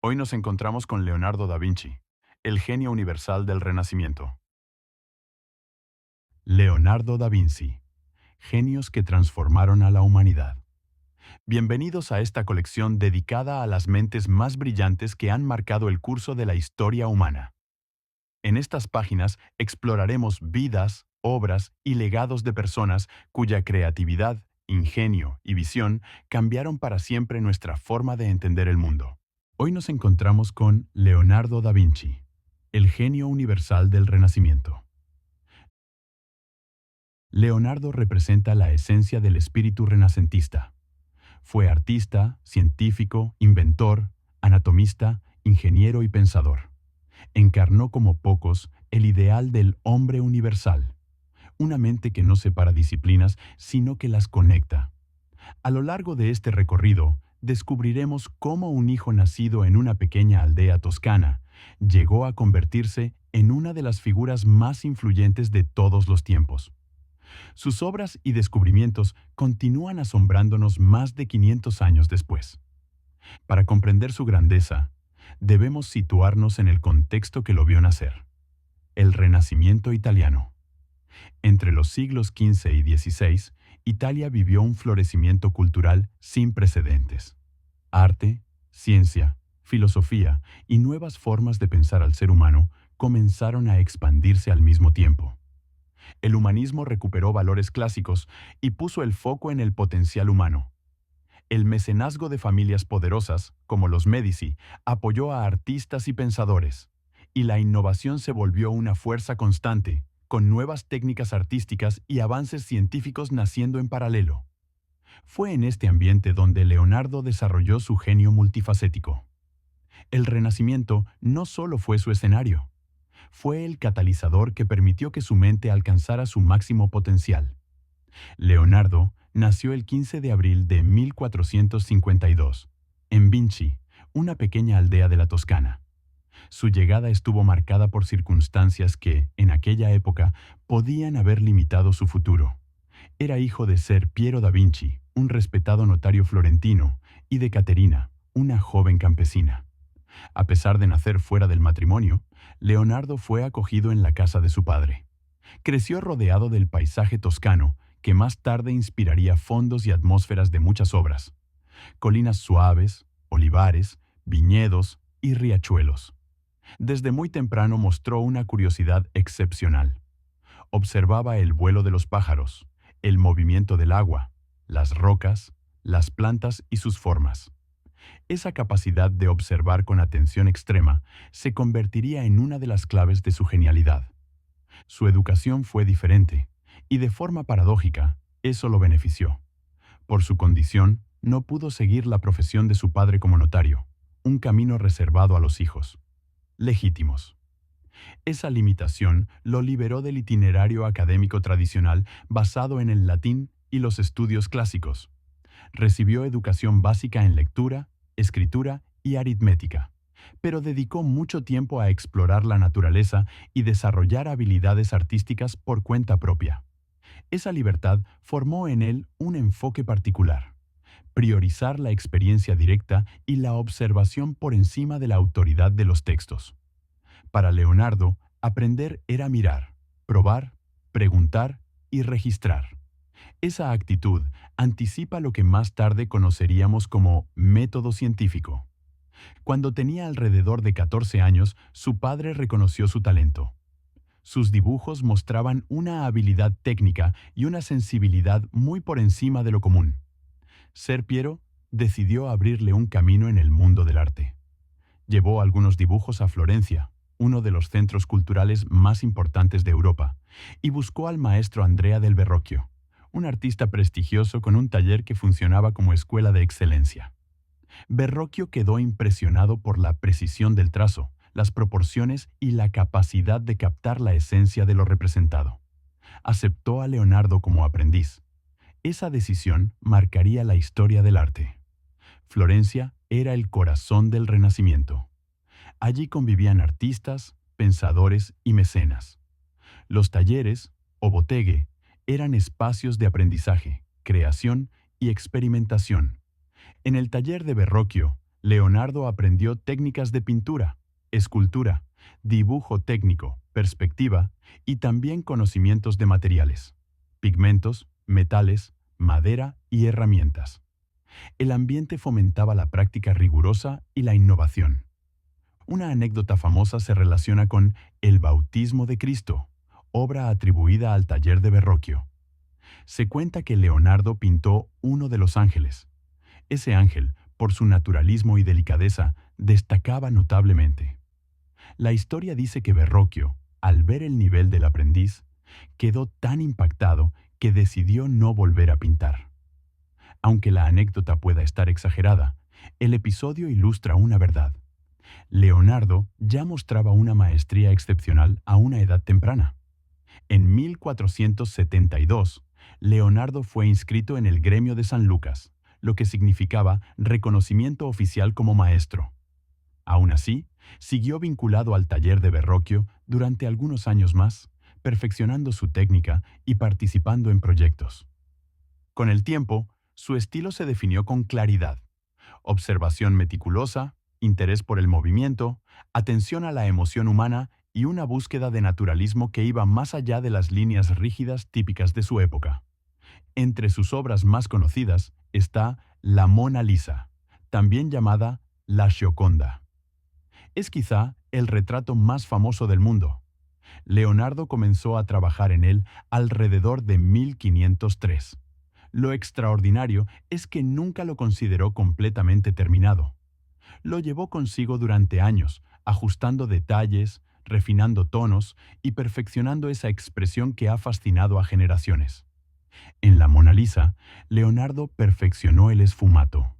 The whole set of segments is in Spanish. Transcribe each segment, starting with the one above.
Hoy nos encontramos con Leonardo da Vinci, el genio universal del Renacimiento. Leonardo da Vinci, genios que transformaron a la humanidad. Bienvenidos a esta colección dedicada a las mentes más brillantes que han marcado el curso de la historia humana. En estas páginas exploraremos vidas, obras y legados de personas cuya creatividad, ingenio y visión cambiaron para siempre nuestra forma de entender el mundo. Hoy nos encontramos con Leonardo da Vinci, el genio universal del Renacimiento. Leonardo representa la esencia del espíritu renacentista. Fue artista, científico, inventor, anatomista, ingeniero y pensador. Encarnó como pocos el ideal del hombre universal, una mente que no separa disciplinas, sino que las conecta. A lo largo de este recorrido, descubriremos cómo un hijo nacido en una pequeña aldea toscana llegó a convertirse en una de las figuras más influyentes de todos los tiempos. Sus obras y descubrimientos continúan asombrándonos más de 500 años después. Para comprender su grandeza, debemos situarnos en el contexto que lo vio nacer: el Renacimiento italiano. Entre los siglos XV y XVI, Italia vivió un florecimiento cultural sin precedentes. Arte, ciencia, filosofía y nuevas formas de pensar al ser humano comenzaron a expandirse al mismo tiempo. El humanismo recuperó valores clásicos y puso el foco en el potencial humano. El mecenazgo de familias poderosas, como los Médici, apoyó a artistas y pensadores, y la innovación se volvió una fuerza constante, con nuevas técnicas artísticas y avances científicos naciendo en paralelo. Fue en este ambiente donde Leonardo desarrolló su genio multifacético. El Renacimiento no solo fue su escenario, fue el catalizador que permitió que su mente alcanzara su máximo potencial. Leonardo nació el 15 de abril de 1452, en Vinci, una pequeña aldea de la Toscana. Su llegada estuvo marcada por circunstancias que, en aquella época, podían haber limitado su futuro. Era hijo de Ser Piero da Vinci, un respetado notario florentino, y de Caterina, una joven campesina. A pesar de nacer fuera del matrimonio, Leonardo fue acogido en la casa de su padre. Creció rodeado del paisaje toscano, que más tarde inspiraría fondos y atmósferas de muchas obras: colinas suaves, olivares, viñedos y riachuelos. Desde muy temprano mostró una curiosidad excepcional. Observaba el vuelo de los pájaros, el movimiento del agua, las rocas, las plantas y sus formas. Esa capacidad de observar con atención extrema se convertiría en una de las claves de su genialidad. Su educación fue diferente, y de forma paradójica, eso lo benefició. Por su condición, no pudo seguir la profesión de su padre como notario, un camino reservado a los hijos legítimos. Esa limitación lo liberó del itinerario académico tradicional basado en el latín y los estudios clásicos. Recibió educación básica en lectura, escritura y aritmética, pero dedicó mucho tiempo a explorar la naturaleza y desarrollar habilidades artísticas por cuenta propia. Esa libertad formó en él un enfoque particular: priorizar la experiencia directa y la observación por encima de la autoridad de los textos. Para Leonardo, aprender era mirar, probar, preguntar y registrar. Esa actitud anticipa lo que más tarde conoceríamos como método científico. Cuando tenía alrededor de 14 años, su padre reconoció su talento. Sus dibujos mostraban una habilidad técnica y una sensibilidad muy por encima de lo común. Ser Piero decidió abrirle un camino en el mundo del arte. Llevó algunos dibujos a Florencia, uno de los centros culturales más importantes de Europa, y buscó al maestro Andrea del Verrocchio, un artista prestigioso con un taller que funcionaba como escuela de excelencia. Verrocchio quedó impresionado por la precisión del trazo, las proporciones y la capacidad de captar la esencia de lo representado. Aceptó a Leonardo como aprendiz. Esa decisión marcaría la historia del arte. Florencia era el corazón del Renacimiento. Allí convivían artistas, pensadores y mecenas. Los talleres, o botteghe, eran espacios de aprendizaje, creación y experimentación. En el taller de Verrocchio, Leonardo aprendió técnicas de pintura, escultura, dibujo técnico, perspectiva y también conocimientos de materiales, pigmentos, metales, madera y herramientas. El ambiente fomentaba la práctica rigurosa y la innovación. Una anécdota famosa se relaciona con El bautismo de Cristo, obra atribuida al taller de Verrocchio. Se cuenta que Leonardo pintó uno de los ángeles. Ese ángel, por su naturalismo y delicadeza, destacaba notablemente. La historia dice que Verrocchio, al ver el nivel del aprendiz, quedó tan impactado que decidió no volver a pintar. Aunque la anécdota pueda estar exagerada, el episodio ilustra una verdad. Leonardo ya mostraba una maestría excepcional a una edad temprana. En 1472, Leonardo fue inscrito en el gremio de San Lucas, lo que significaba reconocimiento oficial como maestro. Aún así, siguió vinculado al taller de Verrocchio durante algunos años más, perfeccionando su técnica y participando en proyectos. Con el tiempo, su estilo se definió con claridad: observación meticulosa, interés por el movimiento, atención a la emoción humana y una búsqueda de naturalismo que iba más allá de las líneas rígidas típicas de su época. Entre sus obras más conocidas está la Mona Lisa, también llamada la Gioconda. Es quizá el retrato más famoso del mundo. Leonardo comenzó a trabajar en él alrededor de 1503. Lo extraordinario es que nunca lo consideró completamente terminado. Lo llevó consigo durante años, ajustando detalles, refinando tonos y perfeccionando esa expresión que ha fascinado a generaciones. En la Mona Lisa, Leonardo perfeccionó el esfumato,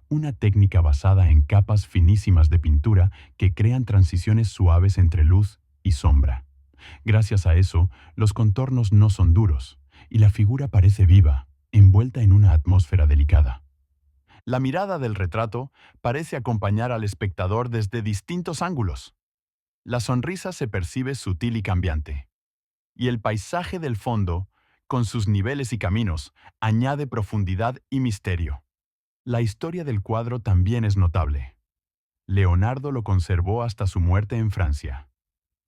una técnica basada en capas finísimas de pintura que crean transiciones suaves entre luz y sombra. Gracias a eso, los contornos no son duros y la figura parece viva, envuelta en una atmósfera delicada. La mirada del retrato parece acompañar al espectador desde distintos ángulos. La sonrisa se percibe sutil y cambiante. Y el paisaje del fondo, con sus niveles y caminos, añade profundidad y misterio. La historia del cuadro también es notable. Leonardo lo conservó hasta su muerte en Francia.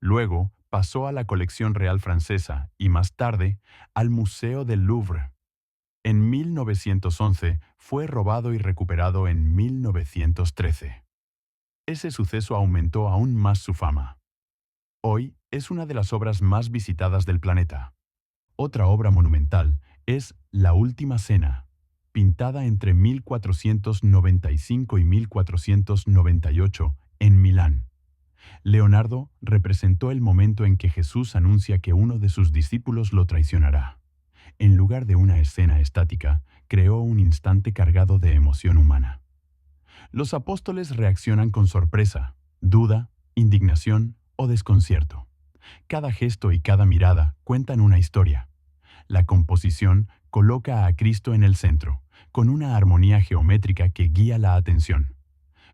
Luego pasó a la colección real francesa y más tarde al Museo del Louvre. En 1911 fue robado y recuperado en 1913. Ese suceso aumentó aún más su fama. Hoy es una de las obras más visitadas del planeta. Otra obra monumental es La Última Cena, pintada entre 1495 y 1498 en Milán. Leonardo representó el momento en que Jesús anuncia que uno de sus discípulos lo traicionará. En lugar de una escena estática, creó un instante cargado de emoción humana. Los apóstoles reaccionan con sorpresa, duda, indignación o desconcierto. Cada gesto y cada mirada cuentan una historia. La composición coloca a Cristo en el centro, con una armonía geométrica que guía la atención.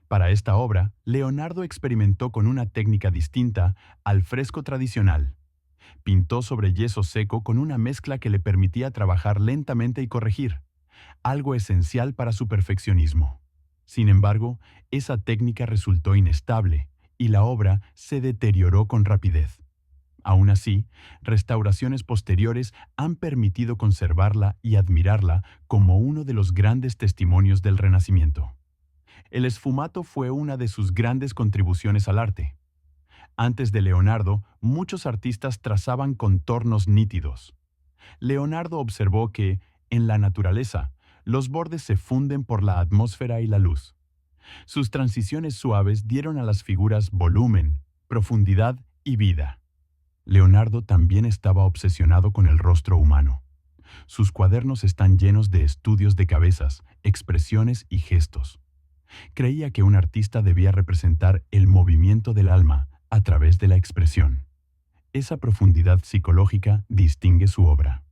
Para esta obra, Leonardo experimentó con una técnica distinta al fresco tradicional. Pintó sobre yeso seco con una mezcla que le permitía trabajar lentamente y corregir, algo esencial para su perfeccionismo. Sin embargo, esa técnica resultó inestable y la obra se deterioró con rapidez. Aún así, restauraciones posteriores han permitido conservarla y admirarla como uno de los grandes testimonios del Renacimiento. El esfumato fue una de sus grandes contribuciones al arte. Antes de Leonardo, muchos artistas trazaban contornos nítidos. Leonardo observó que, en la naturaleza, los bordes se funden por la atmósfera y la luz. Sus transiciones suaves dieron a las figuras volumen, profundidad y vida. Leonardo también estaba obsesionado con el rostro humano. Sus cuadernos están llenos de estudios de cabezas, expresiones y gestos. Creía que un artista debía representar el movimiento del alma a través de la expresión. Esa profundidad psicológica distingue su obra.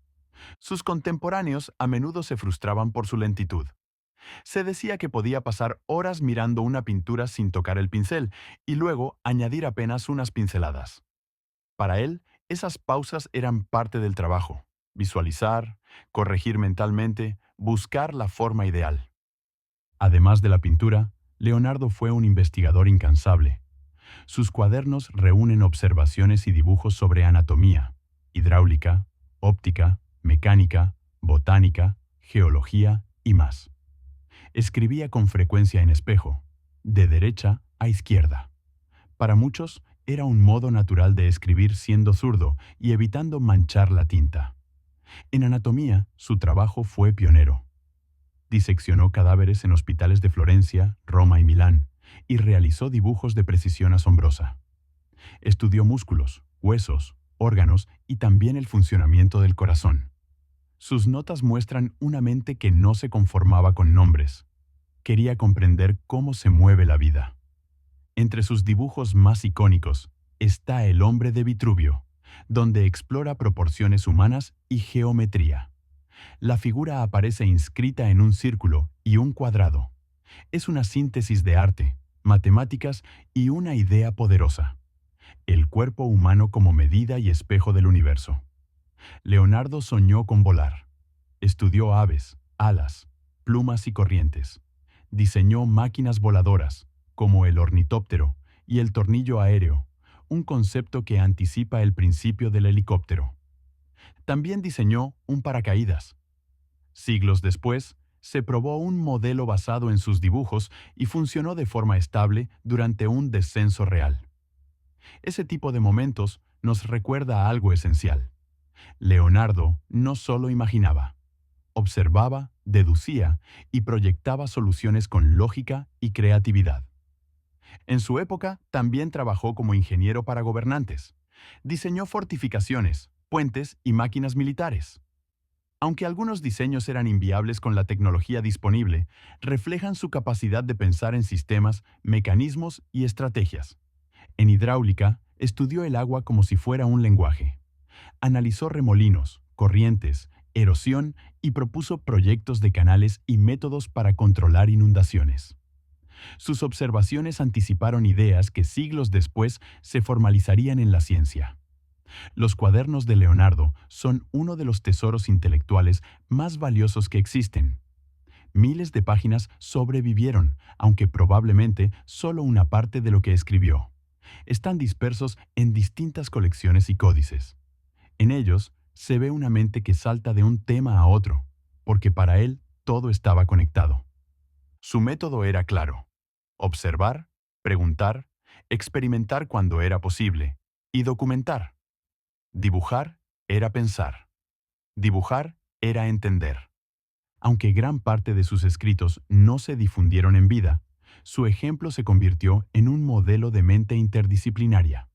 Sus contemporáneos a menudo se frustraban por su lentitud. Se decía que podía pasar horas mirando una pintura sin tocar el pincel y luego añadir apenas unas pinceladas. Para él, esas pausas eran parte del trabajo: visualizar, corregir mentalmente, buscar la forma ideal. Además de la pintura, Leonardo fue un investigador incansable. Sus cuadernos reúnen observaciones y dibujos sobre anatomía, hidráulica, óptica, mecánica, botánica, geología y más. Escribía con frecuencia en espejo, de derecha a izquierda. Para muchos, era un modo natural de escribir siendo zurdo y evitando manchar la tinta. En anatomía, su trabajo fue pionero. Diseccionó cadáveres en hospitales de Florencia, Roma y Milán, y realizó dibujos de precisión asombrosa. Estudió músculos, huesos, órganos y también el funcionamiento del corazón. Sus notas muestran una mente que no se conformaba con nombres. Quería comprender cómo se mueve la vida. Entre sus dibujos más icónicos está El hombre de Vitruvio, donde explora proporciones humanas y geometría. La figura aparece inscrita en un círculo y un cuadrado. Es una síntesis de arte, matemáticas y una idea poderosa: el cuerpo humano como medida y espejo del universo. Leonardo soñó con volar. Estudió aves, alas, plumas y corrientes. Diseñó máquinas voladoras, como el ornitóptero y el tornillo aéreo, un concepto que anticipa el principio del helicóptero. También diseñó un paracaídas. Siglos después, se probó un modelo basado en sus dibujos y funcionó de forma estable durante un descenso real. Ese tipo de momentos nos recuerda algo esencial. Leonardo no solo imaginaba, observaba, deducía y proyectaba soluciones con lógica y creatividad. En su época, también trabajó como ingeniero para gobernantes. Diseñó fortificaciones, puentes y máquinas militares. Aunque algunos diseños eran inviables con la tecnología disponible, reflejan su capacidad de pensar en sistemas, mecanismos y estrategias. En hidráulica, estudió el agua como si fuera un lenguaje. Analizó remolinos, corrientes, erosión y propuso proyectos de canales y métodos para controlar inundaciones. Sus observaciones anticiparon ideas que siglos después se formalizarían en la ciencia. Los cuadernos de Leonardo son uno de los tesoros intelectuales más valiosos que existen. Miles de páginas sobrevivieron, aunque probablemente solo una parte de lo que escribió. Están dispersos en distintas colecciones y códices. En ellos se ve una mente que salta de un tema a otro, porque para él todo estaba conectado. Su método era claro: observar, preguntar, experimentar cuando era posible, y documentar. Dibujar era pensar. Dibujar era entender. Aunque gran parte de sus escritos no se difundieron en vida, su ejemplo se convirtió en un modelo de mente interdisciplinaria.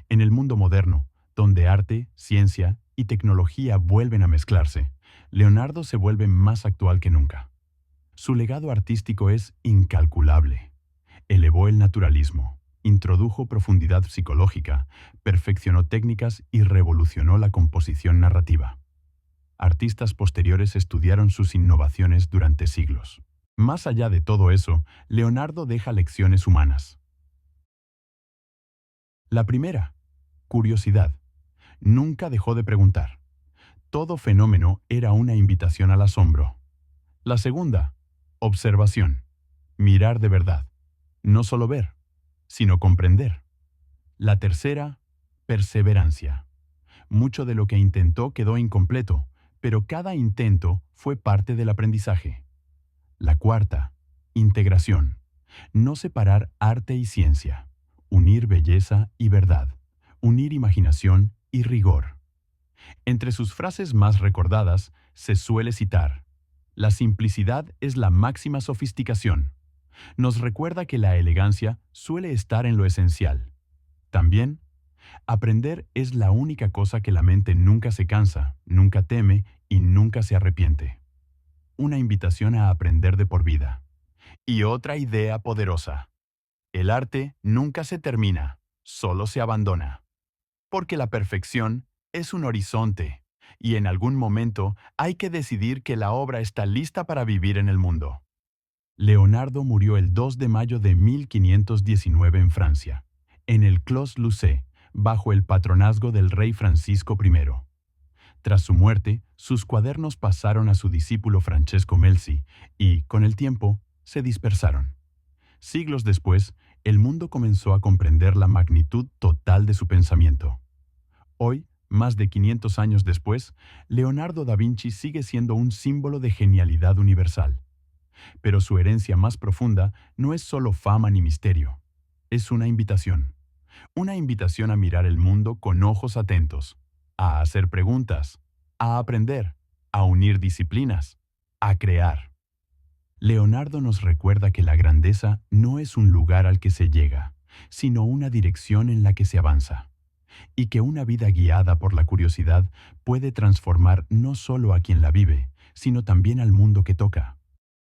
En el mundo moderno, donde arte, ciencia y tecnología vuelven a mezclarse, Leonardo se vuelve más actual que nunca. Su legado artístico es incalculable. Elevó el naturalismo, introdujo profundidad psicológica, perfeccionó técnicas y revolucionó la composición narrativa. Artistas posteriores estudiaron sus innovaciones durante siglos. Más allá de todo eso, Leonardo deja lecciones humanas. La primera, curiosidad. Nunca dejó de preguntar. Todo fenómeno era una invitación al asombro. La segunda, observación. Mirar de verdad. No solo ver, sino comprender. La tercera, perseverancia. Mucho de lo que intentó quedó incompleto, pero cada intento fue parte del aprendizaje. La cuarta, integración. No separar arte y ciencia. Unir belleza y verdad. Unir imaginación y rigor. Entre sus frases más recordadas se suele citar: la simplicidad es la máxima sofisticación. Nos recuerda que la elegancia suele estar en lo esencial. También, aprender es la única cosa que la mente nunca se cansa, nunca teme y nunca se arrepiente. Una invitación a aprender de por vida. Y otra idea poderosa: el arte nunca se termina, solo se abandona. Porque la perfección es un horizonte, y en algún momento hay que decidir que la obra está lista para vivir en el mundo. Leonardo murió el 2 de mayo de 1519 en Francia, en el Clos Lucé, bajo el patronazgo del rey Francisco I. Tras su muerte, sus cuadernos pasaron a su discípulo Francesco Melzi y, con el tiempo, se dispersaron. Siglos después, el mundo comenzó a comprender la magnitud total de su pensamiento. Hoy, más de 500 años después, Leonardo da Vinci sigue siendo un símbolo de genialidad universal. Pero su herencia más profunda no es solo fama ni misterio. Es una invitación. Una invitación a mirar el mundo con ojos atentos, a hacer preguntas, a aprender, a unir disciplinas, a crear. Leonardo nos recuerda que la grandeza no es un lugar al que se llega, sino una dirección en la que se avanza, y que una vida guiada por la curiosidad puede transformar no solo a quien la vive, sino también al mundo que toca.